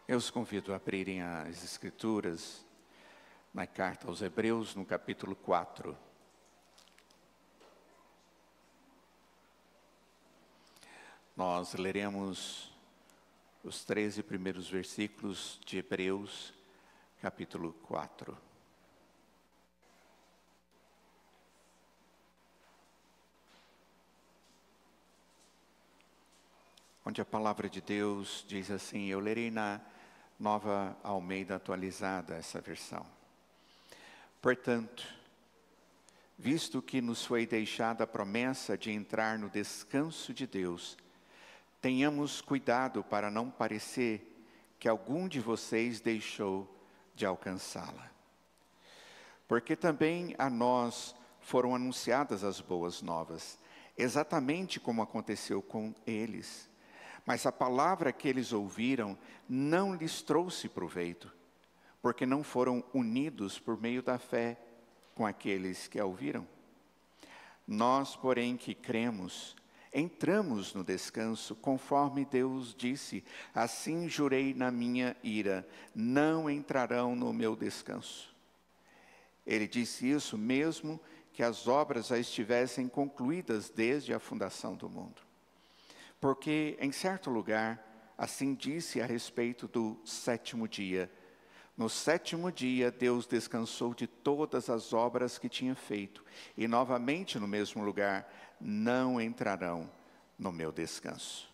Eu os convido a abrirem as Escrituras na carta aos Hebreus, no capítulo 4. Nós leremos os 13 primeiros versículos de Hebreus, capítulo 4. Onde a palavra de Deus diz assim, eu lerei na Nova Almeida Atualizada essa versão. Portanto, visto que nos foi deixada a promessa de entrar no descanso de Deus, tenhamos cuidado para não parecer que algum de vocês deixou de alcançá-la. Porque também a nós foram anunciadas as boas novas, exatamente como aconteceu com eles. Mas a palavra que eles ouviram não lhes trouxe proveito, porque não foram unidos por meio da fé com aqueles que a ouviram. Nós, porém, que cremos, entramos no descanso, conforme Deus disse, assim jurei na minha ira, não entrarão no meu descanso. Ele disse isso mesmo que as obras já estivessem concluídas desde a fundação do mundo. Porque em certo lugar, assim disse a respeito do sétimo dia. No sétimo dia, Deus descansou de todas as obras que tinha feito. E novamente no mesmo lugar, não entrarão no meu descanso.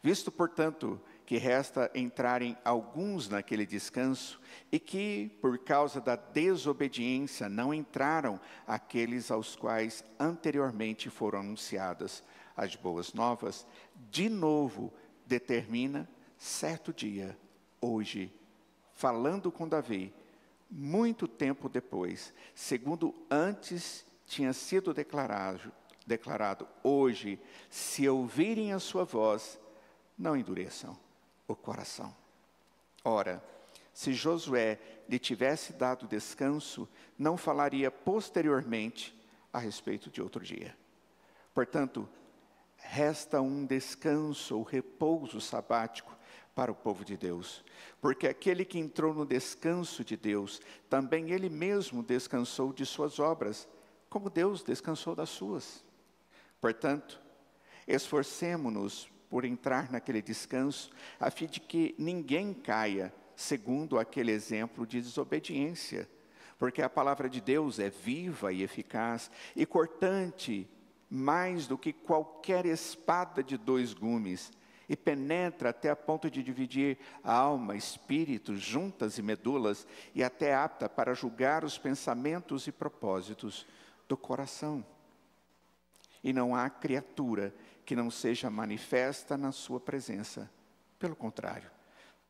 Visto, portanto, que resta entrarem alguns naquele descanso, e que, por causa da desobediência, não entraram aqueles aos quais anteriormente foram anunciadas as boas novas, de novo determina certo dia, hoje, falando com Davi, muito tempo depois, segundo antes tinha sido declarado, hoje, se ouvirem a sua voz, não endureçam o coração. Ora, se Josué lhe tivesse dado descanso, não falaria posteriormente a respeito de outro dia. Portanto, resta um descanso ou repouso sabático para o povo de Deus, porque aquele que entrou no descanso de Deus, também ele mesmo descansou de suas obras, como Deus descansou das suas. Portanto, esforcemo-nos por entrar naquele descanso, a fim de que ninguém caia segundo aquele exemplo de desobediência, porque a palavra de Deus é viva e eficaz e cortante mais do que qualquer espada de 2 gumes, e penetra até a ponto de dividir a alma, espírito, juntas e medulas, e até apta para julgar os pensamentos e propósitos do coração. E não há criatura que não seja manifesta na sua presença. Pelo contrário,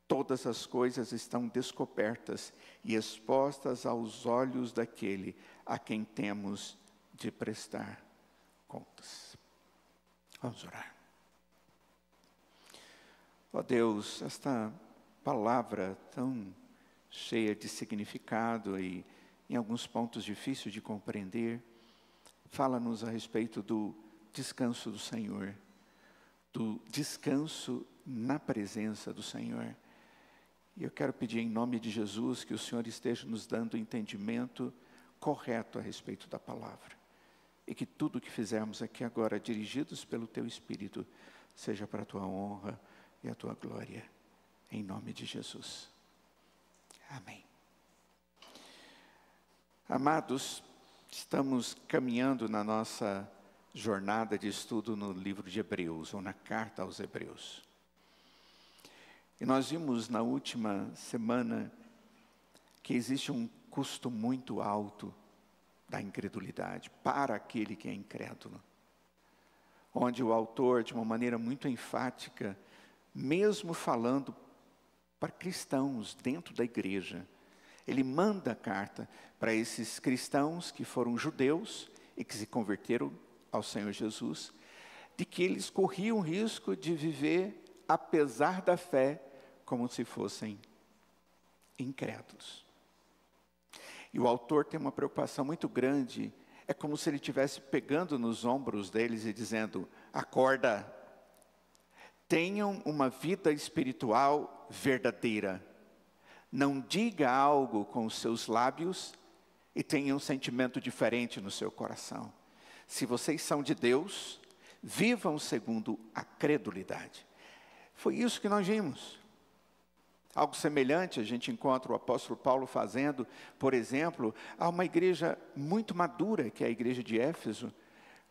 todas as coisas estão descobertas e expostas aos olhos daquele a quem temos de prestar contas. Vamos orar. Ó Deus, esta palavra tão cheia de significado e em alguns pontos difíceis de compreender, fala-nos a respeito do descanso do Senhor, do descanso na presença do Senhor. E eu quero pedir em nome de Jesus que o Senhor esteja nos dando entendimento correto a respeito da palavra. E que tudo o que fizermos aqui agora, dirigidos pelo Teu Espírito, seja para a Tua honra e a Tua glória. Em nome de Jesus. Amém. Amados, estamos caminhando na nossa jornada de estudo no livro de Hebreus, ou na carta aos Hebreus. E nós vimos na última semana que existe um custo muito alto da incredulidade para aquele que é incrédulo. Onde o autor, de uma maneira muito enfática, mesmo falando para cristãos dentro da igreja, ele manda a carta para esses cristãos que foram judeus e que se converteram ao Senhor Jesus, de que eles corriam o risco de viver, apesar da fé, como se fossem incrédulos. E o autor tem uma preocupação muito grande, é como se ele estivesse pegando nos ombros deles e dizendo, acorda, tenham uma vida espiritual verdadeira. Não diga algo com os seus lábios e tenha um sentimento diferente no seu coração. Se vocês são de Deus, vivam segundo a credulidade. Foi isso que nós vimos. Algo semelhante a gente encontra o apóstolo Paulo fazendo, por exemplo, a uma igreja muito madura, que é a igreja de Éfeso,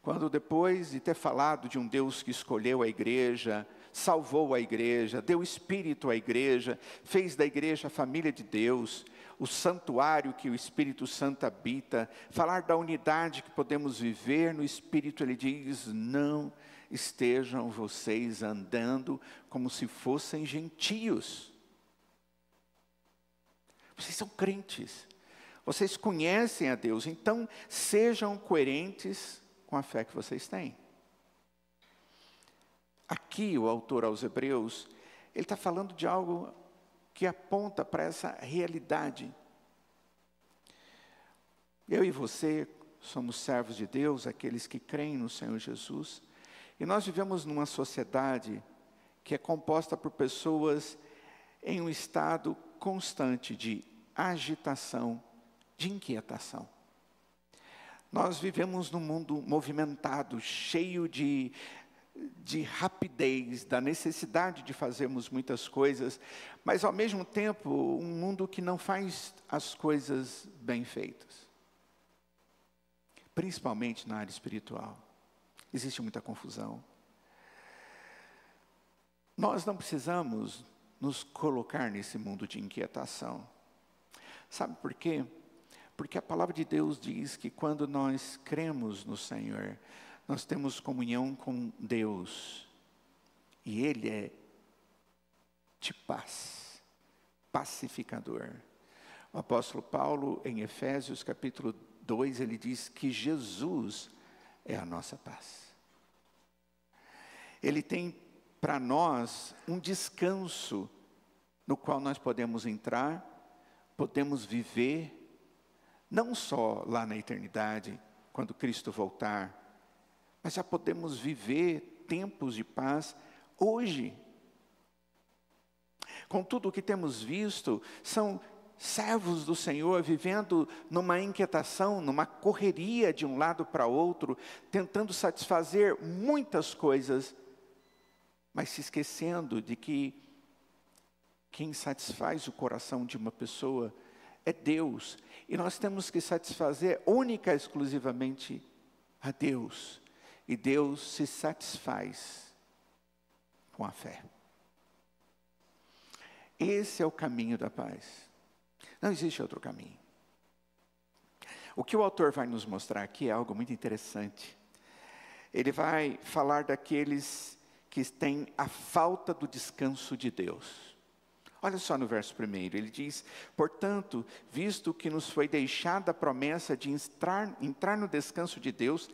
quando depois de ter falado de um Deus que escolheu a igreja, salvou a igreja, deu espírito à igreja, fez da igreja a família de Deus, o santuário que o Espírito Santo habita, falar da unidade que podemos viver no Espírito, ele diz: não estejam vocês andando como se fossem gentios. Vocês são crentes, vocês conhecem a Deus, então sejam coerentes com a fé que vocês têm. Aqui o autor aos Hebreus, ele está falando de algo que aponta para essa realidade. Eu e você somos servos de Deus, aqueles que creem no Senhor Jesus, e nós vivemos numa sociedade que é composta por pessoas em um estado constante de agitação, de inquietação. Nós vivemos num mundo movimentado, cheio de rapidez, da necessidade de fazermos muitas coisas, mas ao mesmo tempo um mundo que não faz as coisas bem feitas. Principalmente na área espiritual. Existe muita confusão. Nós não precisamos nos colocar nesse mundo de inquietação. Sabe por quê? Porque a palavra de Deus diz que quando nós cremos no Senhor, nós temos comunhão com Deus. E Ele é de paz, pacificador. O apóstolo Paulo, em Efésios capítulo 2, ele diz que Jesus é a nossa paz. Ele tem para nós um descanso no qual nós podemos entrar, podemos viver, não só lá na eternidade, quando Cristo voltar, mas já podemos viver tempos de paz hoje. Com tudo o que temos visto, são servos do Senhor vivendo numa inquietação, numa correria de um lado para outro, tentando satisfazer muitas coisas, mas se esquecendo de que quem satisfaz o coração de uma pessoa é Deus. E nós temos que satisfazer única e exclusivamente a Deus. E Deus se satisfaz com a fé. Esse é o caminho da paz. Não existe outro caminho. O que o autor vai nos mostrar aqui é algo muito interessante. Ele vai falar daqueles que têm a falta do descanso de Deus. Olha só no verso 1, ele diz: portanto, visto que nos foi deixada a promessa de entrar no descanso de Deus,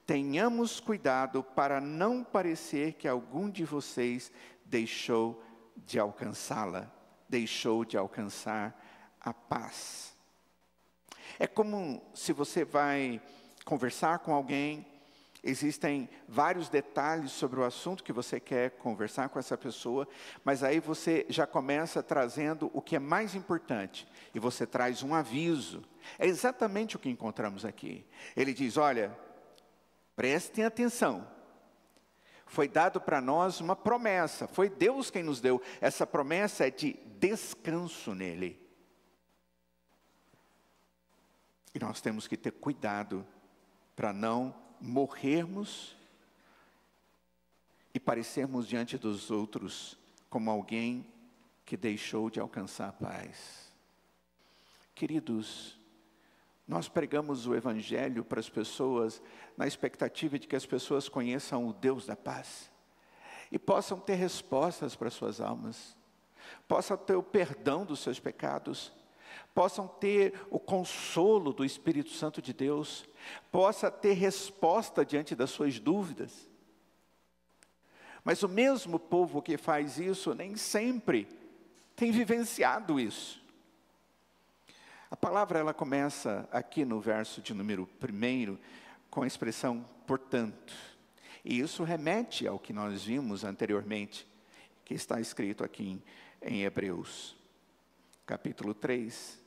tenhamos cuidado para não parecer que algum de vocês deixou de alcançá-la, deixou de alcançar a paz. É como se você vai conversar com alguém, existem vários detalhes sobre o assunto que você quer conversar com essa pessoa, mas aí você já começa trazendo o que é mais importante, e você traz um aviso. É exatamente o que encontramos aqui. Ele diz: olha, prestem atenção, foi dado para nós uma promessa, foi Deus quem nos deu, essa promessa é de descanso nele. E nós temos que ter cuidado para não morrermos e parecermos diante dos outros como alguém que deixou de alcançar a paz. Queridos, nós pregamos o Evangelho para as pessoas na expectativa de que as pessoas conheçam o Deus da paz e possam ter respostas para suas almas, possam ter o perdão dos seus pecados, possam ter o consolo do Espírito Santo de Deus, possa ter resposta diante das suas dúvidas. Mas o mesmo povo que faz isso nem sempre tem vivenciado isso. A palavra ela começa aqui no verso de número 1 com a expressão portanto. E isso remete ao que nós vimos anteriormente, que está escrito aqui em Hebreus, capítulo 3.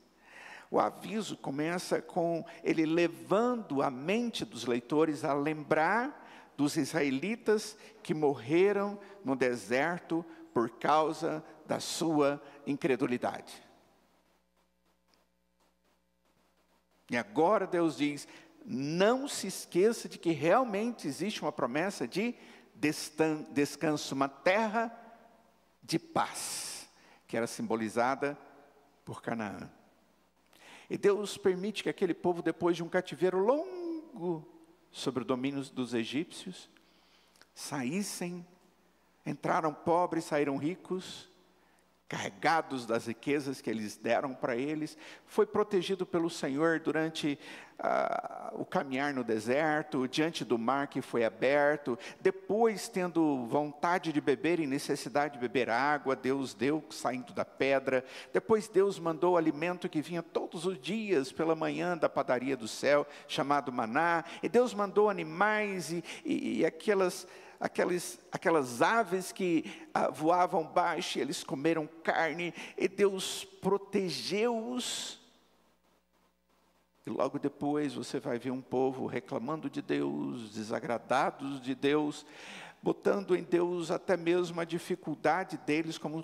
O aviso começa com ele levando a mente dos leitores a lembrar dos israelitas que morreram no deserto por causa da sua incredulidade. E agora Deus diz, não se esqueça de que realmente existe uma promessa de descanso, uma terra de paz, que era simbolizada por Canaã. E Deus permite que aquele povo, depois de um cativeiro longo sobre o domínio dos egípcios, saíssem, entraram pobres, saíram ricos, carregados das riquezas que eles deram para eles, foi protegido pelo Senhor durante o caminhar no deserto, diante do mar que foi aberto, depois tendo vontade de beber e necessidade de beber água, Deus deu saindo da pedra, depois Deus mandou alimento que vinha todos os dias pela manhã da padaria do céu, chamado maná, e Deus mandou animais e aquelas aves que voavam baixo, e eles comeram carne, e Deus protegeu-os. E logo depois você vai ver um povo reclamando de Deus, desagradados de Deus, botando em Deus até mesmo a dificuldade deles como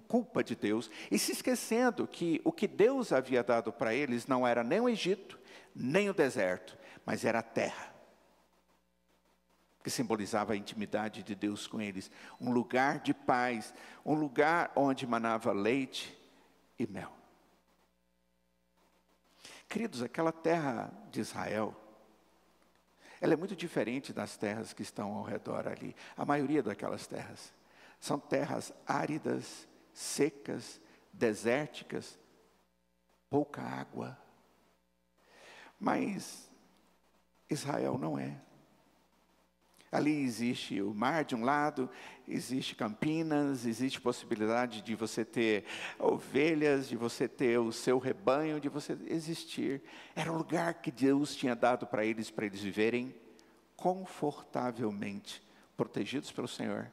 culpa de Deus, e se esquecendo que o que Deus havia dado para eles não era nem o Egito, nem o deserto, mas era a terra, que simbolizava a intimidade de Deus com eles, um lugar de paz, um lugar onde manava leite e mel. Queridos, aquela terra de Israel, ela é muito diferente das terras que estão ao redor ali. A maioria daquelas terras são terras áridas, secas, desérticas, pouca água. Mas Israel não é. Ali existe o mar de um lado, existe Campinas, existe possibilidade de você ter ovelhas, de você ter o seu rebanho, de você existir. Era um lugar que Deus tinha dado para eles viverem confortavelmente, protegidos pelo Senhor,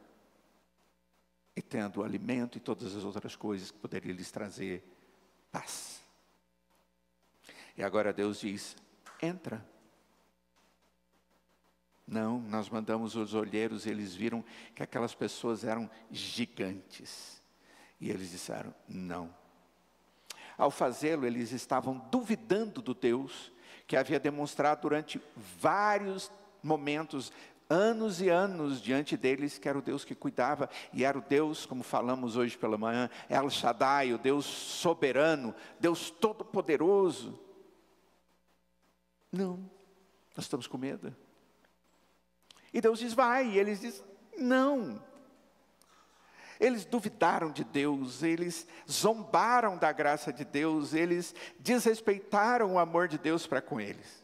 e tendo alimento e todas as outras coisas que poderiam lhes trazer paz. E agora Deus diz, entra. Não, nós mandamos os olheiros e eles viram que aquelas pessoas eram gigantes. E eles disseram, não. Ao fazê-lo, eles estavam duvidando do Deus que havia demonstrado durante vários momentos, anos e anos diante deles, que era o Deus que cuidava, e era o Deus, como falamos hoje pela manhã, El Shaddai, o Deus soberano, Deus todo-poderoso. Não, nós estamos com medo. E Deus diz, vai, e eles dizem, não. Eles duvidaram de Deus, eles zombaram da graça de Deus, eles desrespeitaram o amor de Deus para com eles.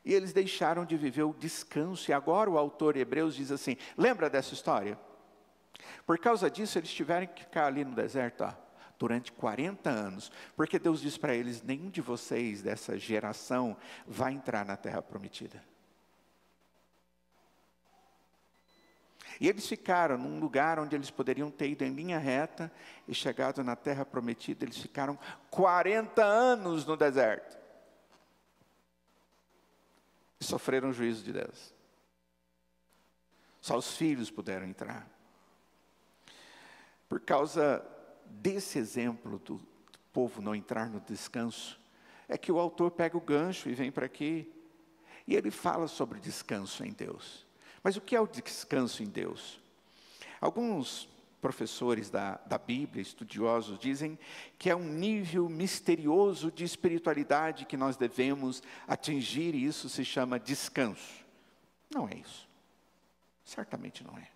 E eles deixaram de viver o descanso, e agora o autor de Hebreus diz assim, lembra dessa história? Por causa disso, eles tiveram que ficar ali no deserto, durante 40 anos, porque Deus diz para eles, nenhum de vocês dessa geração vai entrar na terra prometida. E eles ficaram num lugar onde eles poderiam ter ido em linha reta e chegado na terra prometida, eles ficaram 40 anos no deserto. E sofreram o juízo de Deus. Só os filhos puderam entrar. Por causa desse exemplo do povo não entrar no descanso, é que o autor pega o gancho e vem para aqui, e ele fala sobre descanso em Deus. Mas o que é o descanso em Deus? Alguns professores da Bíblia, estudiosos, dizem que é um nível misterioso de espiritualidade que nós devemos atingir, e isso se chama descanso. Não é isso. Certamente não é.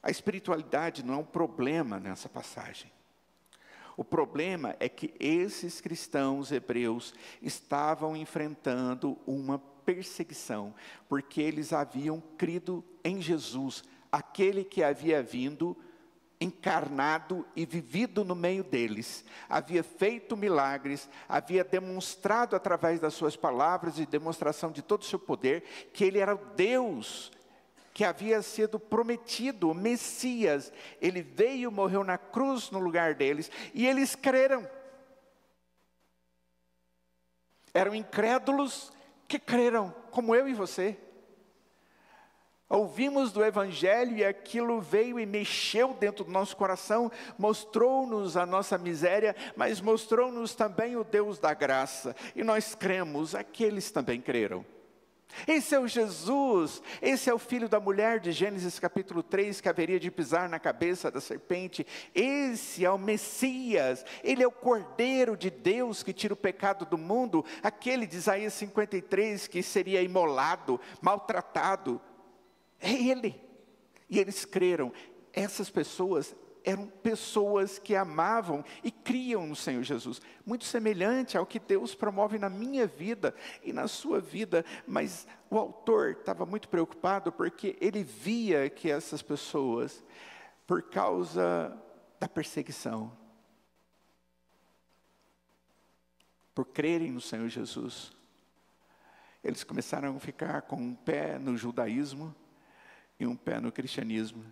A espiritualidade não é um problema nessa passagem. O problema é que esses cristãos hebreus estavam enfrentando uma perseguição, porque eles haviam crido em Jesus, aquele que havia vindo, encarnado e vivido no meio deles, havia feito milagres, havia demonstrado através das suas palavras e demonstração de todo o seu poder, que ele era o Deus que havia sido prometido, o Messias. Ele veio, morreu na cruz no lugar deles, e eles creram. Eram incrédulos que creram, como eu e você. Ouvimos do Evangelho e aquilo veio e mexeu dentro do nosso coração, mostrou-nos a nossa miséria, mas mostrou-nos também o Deus da graça. E nós cremos, aqueles também creram. Esse é o Jesus, esse é o filho da mulher de Gênesis capítulo 3, que haveria de pisar na cabeça da serpente. Esse é o Messias, ele é o Cordeiro de Deus que tira o pecado do mundo, aquele de Isaías 53 que seria imolado, maltratado. É ele. E eles creram. Essas pessoas eram pessoas que amavam e criam no Senhor Jesus. Muito semelhante ao que Deus promove na minha vida e na sua vida. Mas o autor estava muito preocupado porque ele via que essas pessoas, por causa da perseguição, por crerem no Senhor Jesus, eles começaram a ficar com um pé no judaísmo e um pé no cristianismo.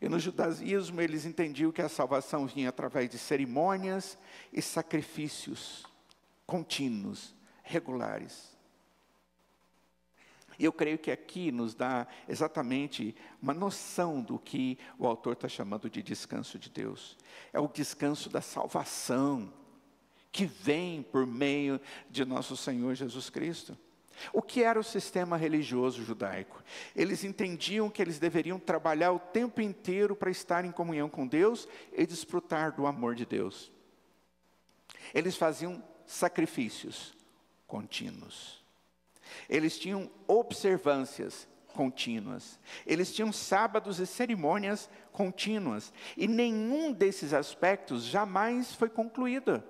E no judaísmo eles entendiam que a salvação vinha através de cerimônias e sacrifícios contínuos, regulares. E eu creio que aqui nos dá exatamente uma noção do que o autor está chamando de descanso de Deus. É o descanso da salvação que vem por meio de nosso Senhor Jesus Cristo. O que era o sistema religioso judaico? Eles entendiam que eles deveriam trabalhar o tempo inteiro para estar em comunhão com Deus e desfrutar do amor de Deus. Eles faziam sacrifícios contínuos. Eles tinham observâncias contínuas. Eles tinham sábados e cerimônias contínuas. E nenhum desses aspectos jamais foi concluído.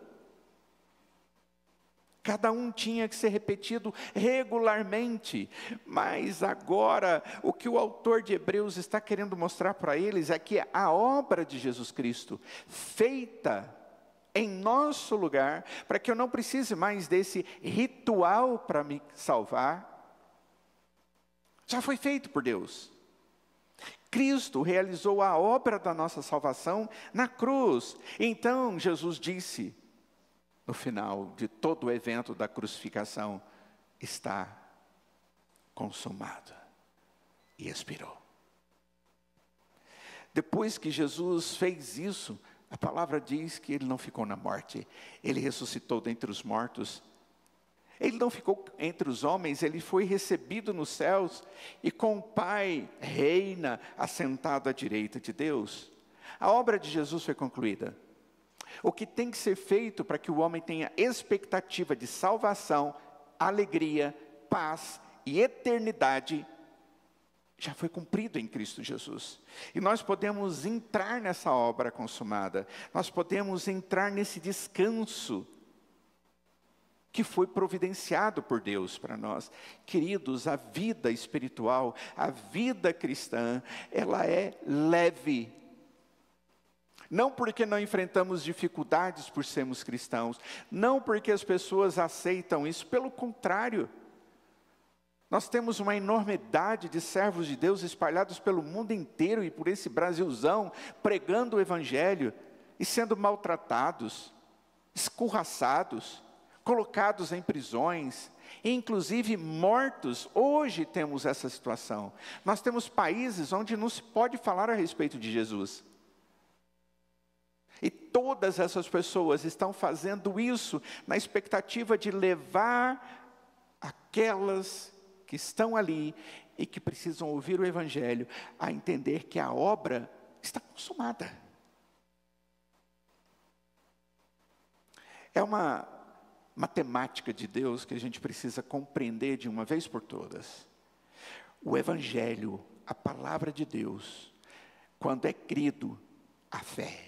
Cada um tinha que ser repetido regularmente, mas agora o que o autor de Hebreus está querendo mostrar para eles é que a obra de Jesus Cristo, feita em nosso lugar, para que eu não precise mais desse ritual para me salvar, já foi feito por Deus. Cristo realizou a obra da nossa salvação na cruz. Então Jesus disse, no final de todo o evento da crucificação, está consumado. E expirou. Depois que Jesus fez isso, a palavra diz que ele não ficou na morte. Ele ressuscitou dentre os mortos. Ele não ficou entre os homens, ele foi recebido nos céus. E com o Pai reina assentado à direita de Deus. A obra de Jesus foi concluída. O que tem que ser feito para que o homem tenha expectativa de salvação, alegria, paz e eternidade, já foi cumprido em Cristo Jesus. E nós podemos entrar nessa obra consumada. Nós podemos entrar nesse descanso que foi providenciado por Deus para nós. Queridos, a vida espiritual, a vida cristã, ela é leve. Não porque não enfrentamos dificuldades por sermos cristãos, não porque as pessoas aceitam isso, pelo contrário. Nós temos uma enormidade de servos de Deus espalhados pelo mundo inteiro e por esse Brasilzão, pregando o Evangelho e sendo maltratados, escorraçados, colocados em prisões, inclusive mortos. Hoje temos essa situação. Nós temos países onde não se pode falar a respeito de Jesus. E todas essas pessoas estão fazendo isso na expectativa de levar aquelas que estão ali e que precisam ouvir o Evangelho a entender que a obra está consumada. É uma matemática de Deus que a gente precisa compreender de uma vez por todas. O Evangelho, a palavra de Deus, quando é crido, a fé.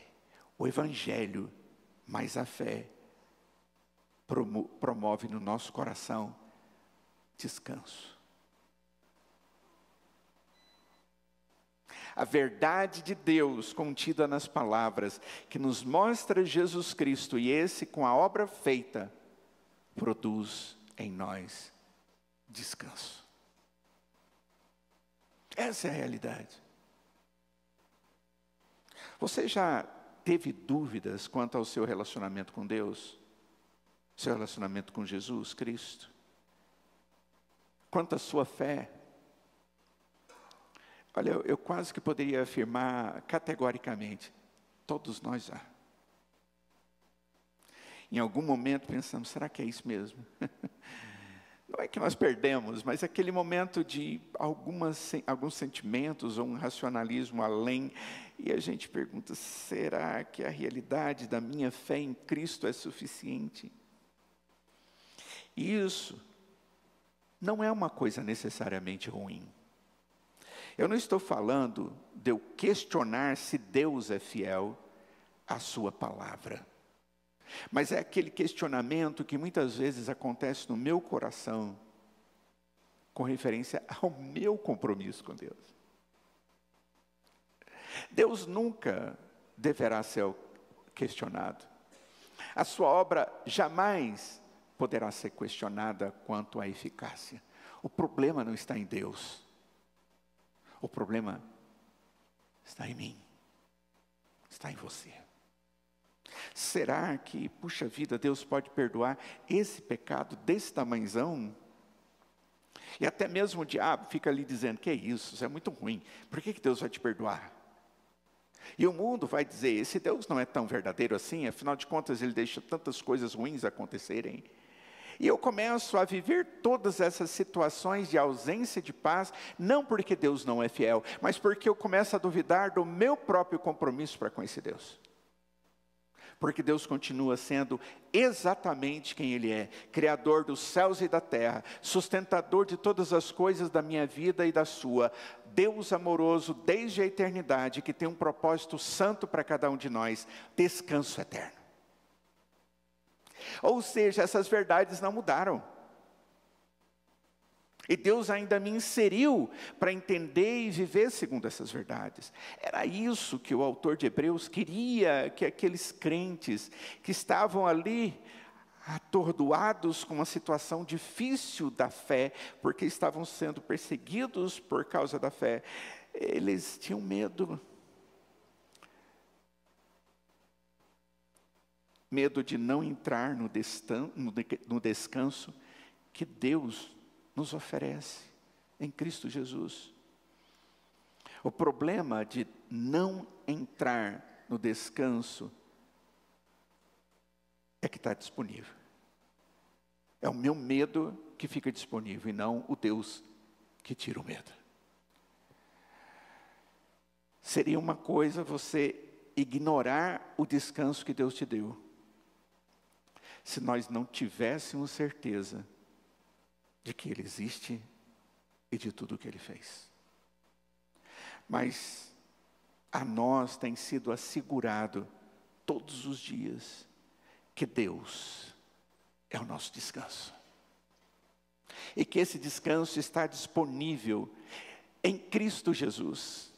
O Evangelho, mais a fé, promove no nosso coração descanso. A verdade de Deus contida nas palavras, que nos mostra Jesus Cristo, e esse com a obra feita, produz em nós descanso. Essa é a realidade. Você já teve dúvidas quanto ao seu relacionamento com Deus? Seu relacionamento com Jesus Cristo? Quanto à sua fé? Olha, eu quase que poderia afirmar categoricamente, todos nós já. Em algum momento pensamos, será que é isso mesmo? Não é que nós perdemos, mas aquele momento de alguns sentimentos ou um racionalismo além, e a gente pergunta, será que a realidade da minha fé em Cristo é suficiente? E isso não é uma coisa necessariamente ruim. Eu não estou falando de eu questionar se Deus é fiel à sua palavra. Mas é aquele questionamento que muitas vezes acontece no meu coração, com referência ao meu compromisso com Deus. Deus nunca deverá ser questionado. A sua obra jamais poderá ser questionada quanto à eficácia. O problema não está em Deus. O problema está em mim. Está em você. Será que, puxa vida, Deus pode perdoar esse pecado desse tamanhozão? E até mesmo o diabo fica ali dizendo, que é isso é muito ruim, por que Deus vai te perdoar? E o mundo vai dizer, esse Deus não é tão verdadeiro assim, afinal de contas ele deixa tantas coisas ruins acontecerem. E eu começo a viver todas essas situações de ausência de paz, não porque Deus não é fiel, mas porque eu começo a duvidar do meu próprio compromisso para com esse Deus. Porque Deus continua sendo exatamente quem Ele é, Criador dos céus e da terra, sustentador de todas as coisas da minha vida e da sua, Deus amoroso desde a eternidade, que tem um propósito santo para cada um de nós, descanso eterno. Ou seja, essas verdades não mudaram. E Deus ainda me inseriu para entender e viver segundo essas verdades. Era isso que o autor de Hebreus queria que aqueles crentes que estavam ali atordoados com uma situação difícil da fé, porque estavam sendo perseguidos por causa da fé, eles tinham medo. Medo de não entrar no descanso que Deus nos oferece em Cristo Jesus. O problema de não entrar no descanso é que está disponível. É o meu medo que fica disponível e não o Deus que tira o medo. Seria uma coisa você ignorar o descanso que Deus te deu, se nós não tivéssemos certeza de que Ele existe e de tudo o que Ele fez. Mas a nós tem sido assegurado todos os dias que Deus é o nosso descanso. E que esse descanso está disponível em Cristo Jesus.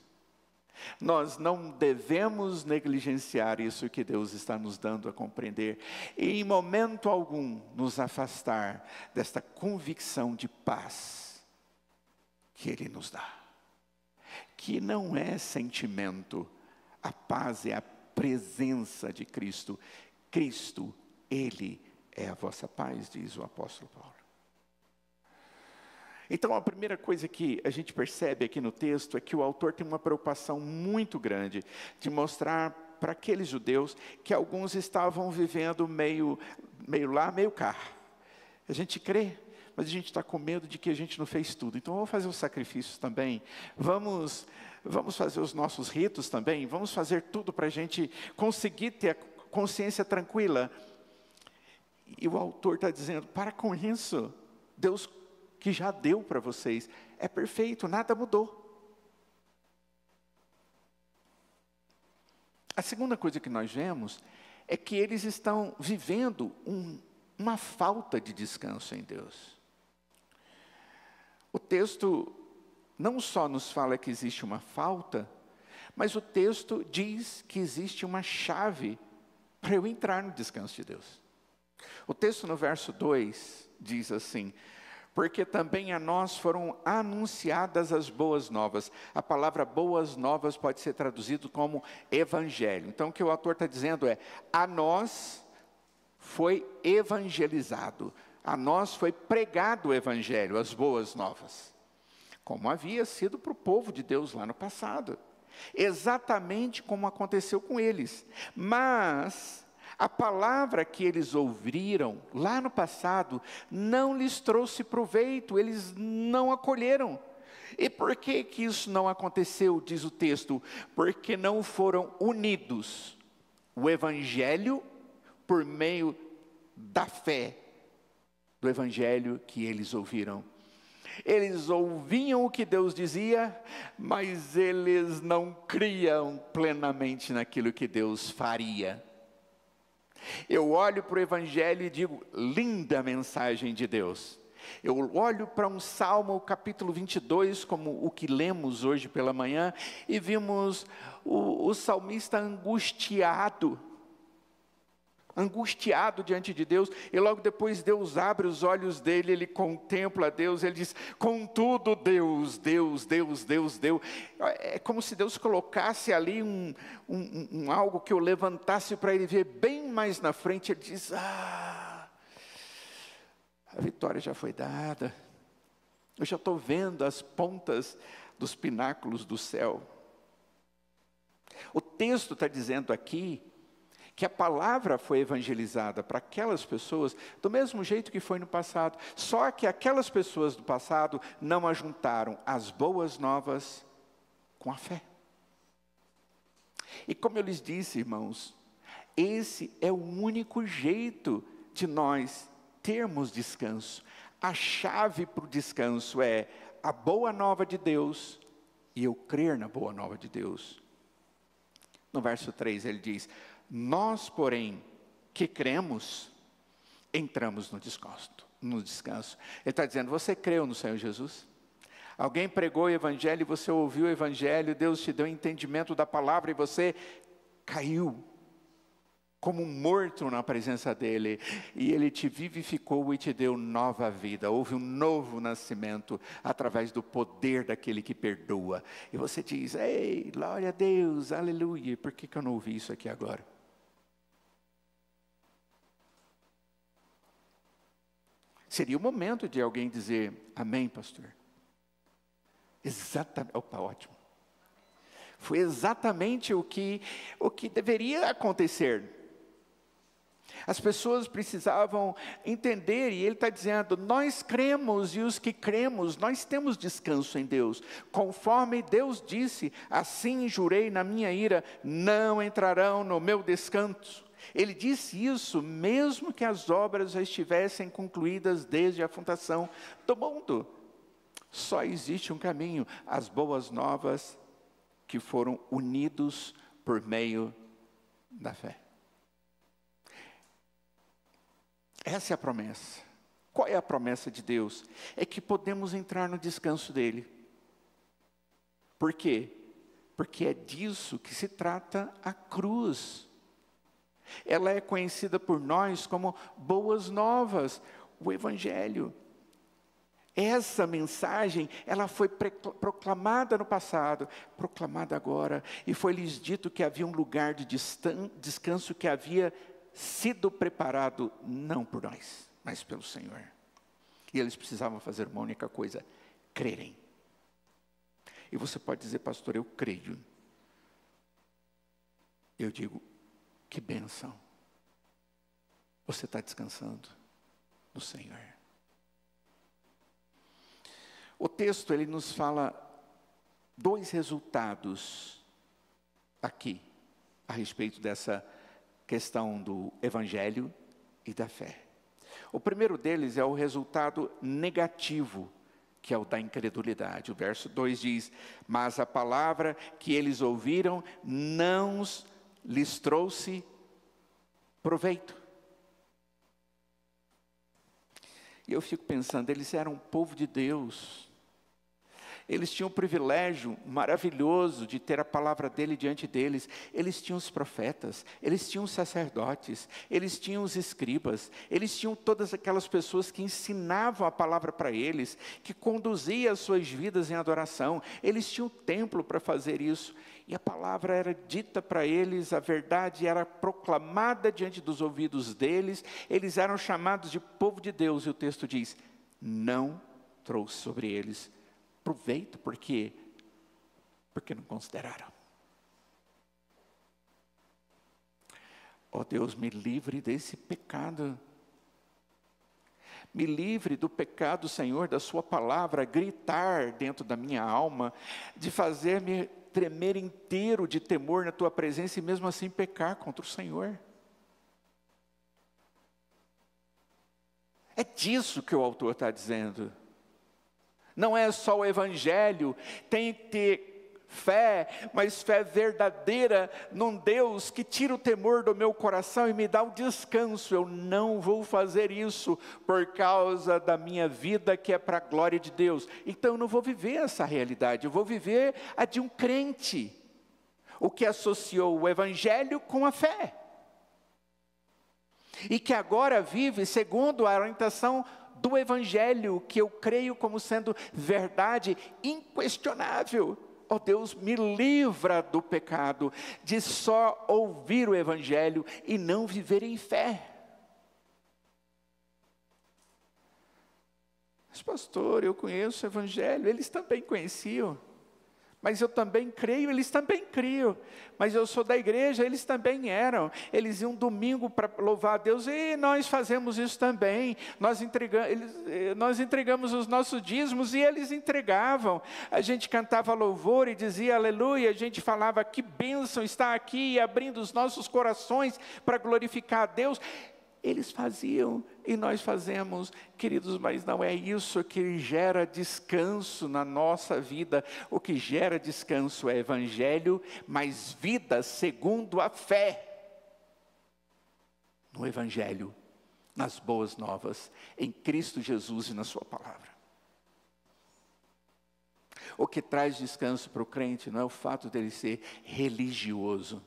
Nós não devemos negligenciar isso que Deus está nos dando a compreender e em momento algum nos afastar desta convicção de paz que Ele nos dá. Que não é sentimento, a paz é a presença de Cristo. Cristo, Ele é a vossa paz, diz o apóstolo Paulo. Então, a primeira coisa que a gente percebe aqui no texto é que o autor tem uma preocupação muito grande de mostrar para aqueles judeus que alguns estavam vivendo meio lá, meio cá. A gente crê, mas a gente está com medo de que a gente não fez tudo. Então, vamos fazer os sacrifícios também. Vamos fazer os nossos ritos também. Vamos fazer tudo para a gente conseguir ter a consciência tranquila. E o autor está dizendo, para com isso. Deus que já deu para vocês é perfeito, nada mudou. A segunda coisa que nós vemos é que eles estão vivendo uma falta de descanso em Deus. O texto não só nos fala que existe uma falta, mas o texto diz que existe uma chave para eu entrar no descanso de Deus. O texto no verso 2 diz assim: porque também a nós foram anunciadas as boas novas. A palavra boas novas pode ser traduzido como evangelho. Então o que o autor está dizendo é, a nós foi evangelizado, a nós foi pregado o evangelho, as boas novas, como havia sido para o povo de Deus lá no passado, exatamente como aconteceu com eles. Mas a palavra que eles ouviram lá no passado não lhes trouxe proveito, eles não acolheram. E por que que isso não aconteceu, diz o texto? Porque não foram unidos o evangelho por meio da fé do evangelho que eles ouviram. Eles ouviam o que Deus dizia, mas eles não criam plenamente naquilo que Deus faria. Eu olho para o evangelho e digo, linda mensagem de Deus. Eu olho para um Salmo, capítulo 22, como o que lemos hoje pela manhã, e vimos o salmista angustiado diante de Deus, e logo depois Deus abre os olhos dele, ele contempla Deus, ele diz, contudo Deus. É como se Deus colocasse ali algo que eu levantasse para ele ver bem mais na frente. Ele diz, a vitória já foi dada, eu já estou vendo as pontas dos pináculos do céu. O texto está dizendo aqui, que a palavra foi evangelizada para aquelas pessoas do mesmo jeito que foi no passado. Só que aquelas pessoas do passado não ajuntaram as boas novas com a fé. E como eu lhes disse, irmãos, esse é o único jeito de nós termos descanso. A chave para o descanso é a boa nova de Deus e eu crer na boa nova de Deus. No verso 3 ele diz, nós, porém, que cremos, entramos no descanso. Ele está dizendo, você creu no Senhor Jesus? Alguém pregou o evangelho, você ouviu o evangelho, Deus te deu entendimento da palavra e você caiu como um morto na presença dele, e ele te vivificou e te deu nova vida. Houve um novo nascimento através do poder daquele que perdoa. E você diz, ei, glória a Deus, aleluia, por que eu não ouvi isso aqui agora? Seria o momento de alguém dizer, amém, pastor? Exatamente, opa, ótimo. Foi exatamente o que deveria acontecer. As pessoas precisavam entender, e ele está dizendo, nós cremos, e os que cremos, nós temos descanso em Deus. Conforme Deus disse, assim jurei na minha ira, não entrarão no meu descanso. Ele disse isso mesmo que as obras já estivessem concluídas desde a fundação do mundo. Só existe um caminho, as boas novas que foram unidos por meio da fé. Essa é a promessa. Qual é a promessa de Deus? É que podemos entrar no descanso dele. Por quê? Porque é disso que se trata a cruz. Ela é conhecida por nós como boas novas, o evangelho. Essa mensagem, ela foi proclamada no passado, proclamada agora, e foi-lhes dito que havia um lugar de descanso que havia sido preparado, não por nós, mas pelo Senhor. E eles precisavam fazer uma única coisa, crerem. E você pode dizer, pastor, eu creio. Eu digo, que bênção. Você está descansando no Senhor. O texto, ele nos fala dois resultados aqui, a respeito dessa questão do evangelho e da fé. O primeiro deles é o resultado negativo, que é o da incredulidade. O verso 2 diz, mas a palavra que eles ouviram não lhes trouxe proveito. E eu fico pensando, eles eram um povo de Deus. Eles tinham o privilégio maravilhoso de ter a palavra dele diante deles. Eles tinham os profetas, eles tinham os sacerdotes, eles tinham os escribas, eles tinham todas aquelas pessoas que ensinavam a palavra para eles, que conduziam as suas vidas em adoração. Eles tinham o templo para fazer isso. E a palavra era dita para eles, a verdade era proclamada diante dos ouvidos deles. Eles eram chamados de povo de Deus. E o texto diz, não trouxe sobre eles proveito, porque não consideraram. Ó Deus, me livre desse pecado. Me livre do pecado, Senhor, da sua palavra gritar dentro da minha alma, de fazer-me tremer inteiro de temor na tua presença e mesmo assim pecar contra o Senhor. É disso que o autor está dizendo. Não é só o evangelho, tem que ter fé, mas fé verdadeira num Deus que tira o temor do meu coração e me dá o descanso. Eu não vou fazer isso por causa da minha vida que é para a glória de Deus. Então eu não vou viver essa realidade, eu vou viver a de um crente, o que associou o evangelho com a fé. E que agora vive segundo a orientação do evangelho, que eu creio como sendo verdade inquestionável. Ó Deus, me livra do pecado, de só ouvir o evangelho e não viver em fé. Mas pastor, eu conheço o evangelho, eles também conheciam. Mas eu também creio, eles também criam. Mas eu sou da igreja, eles também eram. Eles iam domingo para louvar a Deus, e nós fazemos isso também. Nós entregamos os nossos dízimos e eles entregavam. A gente cantava louvor e dizia aleluia. A gente falava que bênção está aqui, abrindo os nossos corações para glorificar a Deus. Eles faziam e nós fazemos, queridos, mas não é isso que gera descanso na nossa vida. O que gera descanso é evangelho, mas vida segundo a fé. No evangelho, nas boas novas, em Cristo Jesus e na sua palavra. O que traz descanso para o crente não é o fato dele ser religioso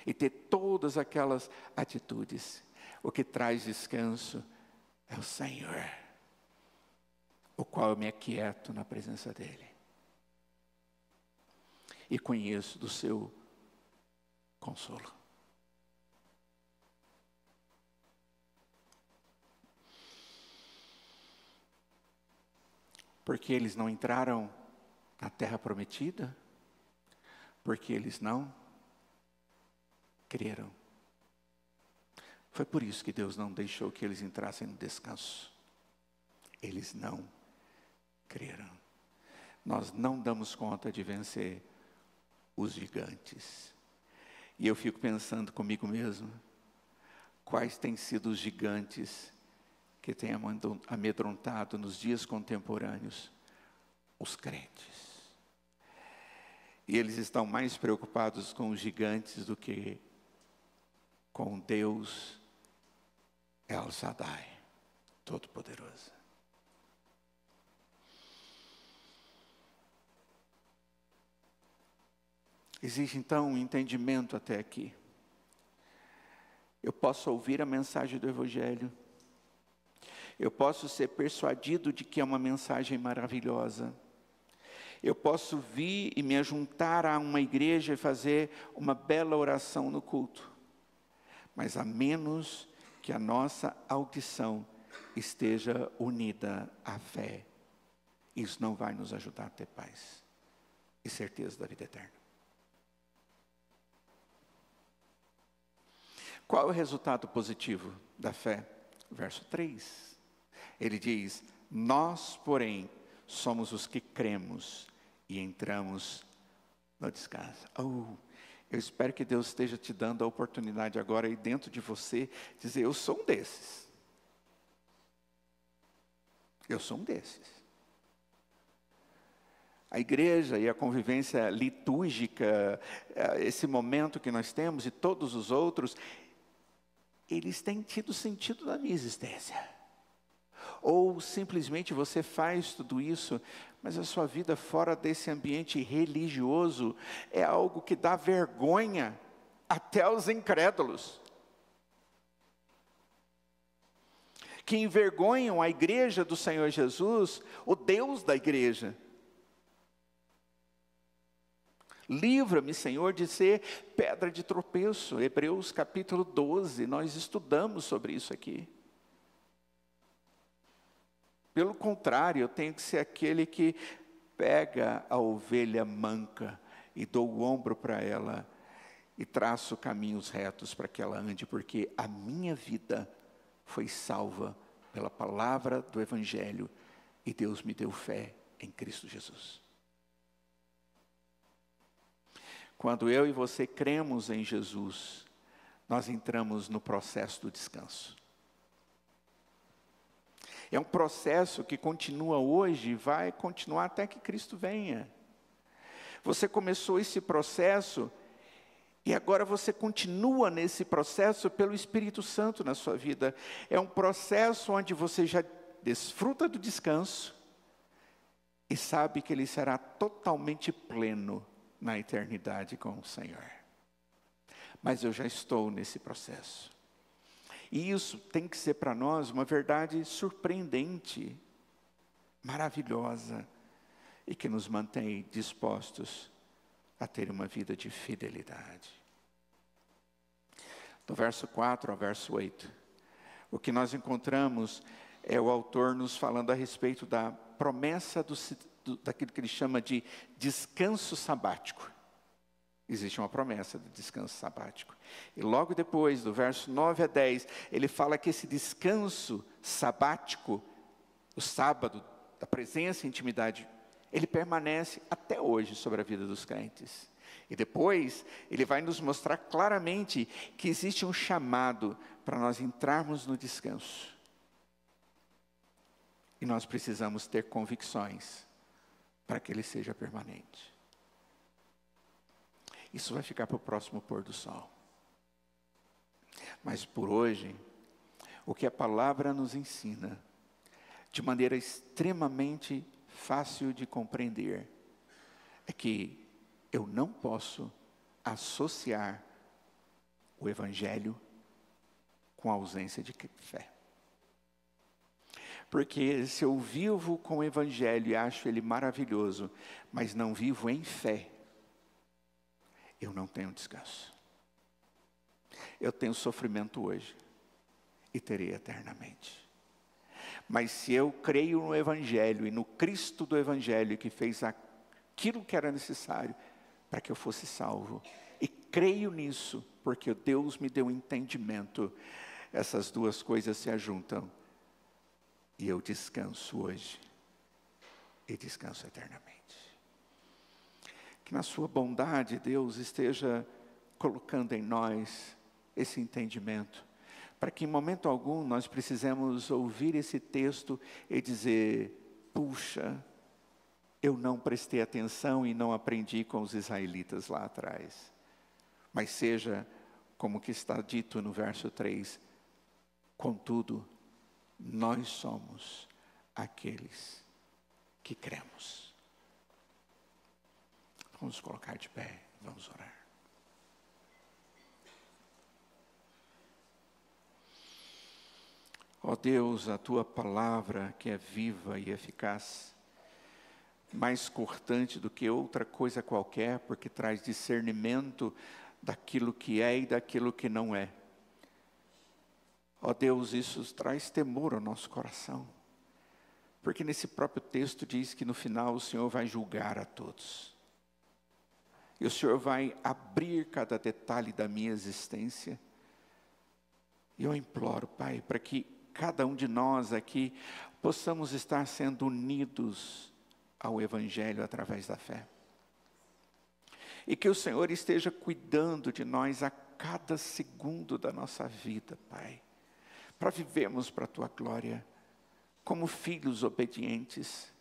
e ter todas aquelas atitudes. O que traz descanso é o Senhor, o qual eu me aquieto na presença dEle. E conheço do seu consolo. Porque eles não entraram na terra prometida, porque eles não creram. Foi por isso que Deus não deixou que eles entrassem no descanso. Eles não creram. Nós não damos conta de vencer os gigantes. E eu fico pensando comigo mesmo, quais têm sido os gigantes que têm amedrontado nos dias contemporâneos os crentes. E eles estão mais preocupados com os gigantes do que com Deus El Shaddai, Todo-Poderoso. Existe então um entendimento até aqui. Eu posso ouvir a mensagem do Evangelho. Eu posso ser persuadido de que é uma mensagem maravilhosa. Eu posso vir e me ajuntar a uma igreja e fazer uma bela oração no culto. Mas a menos que a nossa audição esteja unida à fé, isso não vai nos ajudar a ter paz e certeza da vida eterna. Qual é o resultado positivo da fé? Verso 3. Ele diz, nós, porém, somos os que cremos e entramos no descanso. Eu espero que Deus esteja te dando a oportunidade agora aí dentro de você, dizer, eu sou um desses. Eu sou um desses. A igreja e a convivência litúrgica, esse momento que nós temos e todos os outros, eles têm tido sentido na minha existência. ou simplesmente você faz tudo isso, mas a sua vida fora desse ambiente religioso é algo que dá vergonha até aos incrédulos, que envergonham a igreja do Senhor Jesus, o Deus da igreja. Livra-me, Senhor, de ser pedra de tropeço. Hebreus capítulo 12, nós estudamos sobre isso aqui. Pelo contrário, eu tenho que ser aquele que pega a ovelha manca e dou o ombro para ela e traço caminhos retos para que ela ande, porque a minha vida foi salva pela palavra do Evangelho e Deus me deu fé em Cristo Jesus. Quando eu e você cremos em Jesus, nós entramos no processo do descanso. É um processo que continua hoje e vai continuar até que Cristo venha. Você começou esse processo e agora você continua nesse processo pelo Espírito Santo na sua vida. É um processo onde você já desfruta do descanso e sabe que ele será totalmente pleno na eternidade com o Senhor. Mas eu já estou nesse processo. E isso tem que ser para nós uma verdade surpreendente, maravilhosa, e que nos mantém dispostos a ter uma vida de fidelidade. Do verso 4 ao verso 8, o que nós encontramos é o autor nos falando a respeito da promessa daquilo que ele chama de descanso sabático. Existe uma promessa de descanso sabático. E logo depois, do verso 9 a 10, ele fala que esse descanso sabático, o sábado, da presença e intimidade, ele permanece até hoje sobre a vida dos crentes. E depois, ele vai nos mostrar claramente que existe um chamado para nós entrarmos no descanso. E nós precisamos ter convicções para que ele seja permanente. Isso vai ficar para o próximo pôr do sol. Mas por hoje, o que a palavra nos ensina, de maneira extremamente fácil de compreender, é que eu não posso associar o Evangelho com a ausência de fé. Porque se eu vivo com o Evangelho e acho ele maravilhoso, mas não vivo em fé, eu não tenho descanso. Eu tenho sofrimento hoje e terei eternamente. Mas se eu creio no Evangelho e no Cristo do Evangelho que fez aquilo que era necessário para que eu fosse salvo, e creio nisso porque Deus me deu entendimento, essas duas coisas se ajuntam e eu descanso hoje e descanso eternamente. Que na sua bondade Deus esteja colocando em nós esse entendimento, para que em momento algum nós precisemos ouvir esse texto e dizer: puxa, eu não prestei atenção e não aprendi com os israelitas lá atrás. Mas seja como que está dito no verso 3, contudo, nós somos aqueles que cremos. Vamos colocar de pé, vamos orar. Ó Deus, a Tua palavra que é viva e eficaz, mais cortante do que outra coisa qualquer, porque traz discernimento daquilo que é e daquilo que não é. Ó Deus, isso traz temor ao nosso coração, porque nesse próprio texto diz que no final o Senhor vai julgar a todos. E o Senhor vai abrir cada detalhe da minha existência. E eu imploro, Pai, para que cada um de nós aqui possamos estar sendo unidos ao Evangelho através da fé. E que o Senhor esteja cuidando de nós a cada segundo da nossa vida, Pai, para vivermos para a Tua glória, como filhos obedientes,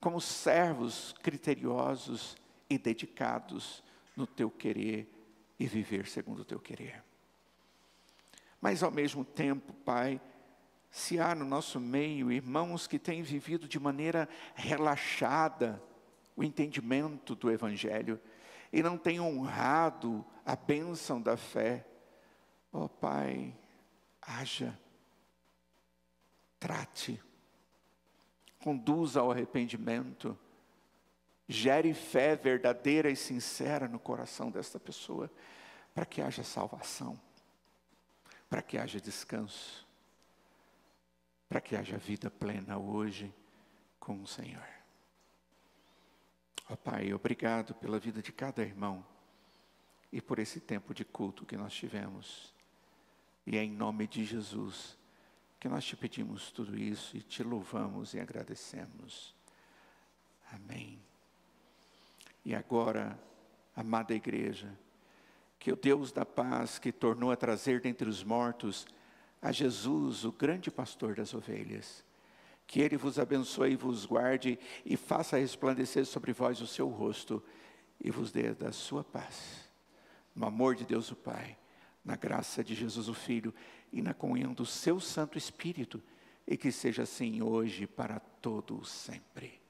como servos criteriosos e dedicados no Teu querer e viver segundo o Teu querer. Mas ao mesmo tempo, Pai, Se há no nosso meio irmãos que têm vivido de maneira relaxada o entendimento do Evangelho e não têm honrado a bênção da fé, ó Pai, haja, trate, conduza ao arrependimento, gere fé verdadeira e sincera no coração desta pessoa, para que haja salvação, para que haja descanso, para que haja vida plena hoje com o Senhor. Ó Pai, obrigado pela vida de cada irmão e por esse tempo de culto que nós tivemos. E é em nome de Jesus que nós te pedimos tudo isso e te louvamos e agradecemos. Amém. E agora, amada igreja, que o Deus da paz, que tornou a trazer dentre os mortos a Jesus, o grande pastor das ovelhas, que Ele vos abençoe e vos guarde e faça resplandecer sobre vós o seu rosto e vos dê da sua paz. No amor de Deus o Pai, na graça de Jesus o Filho e na comunhão do seu Santo Espírito, e que seja assim hoje para todo sempre.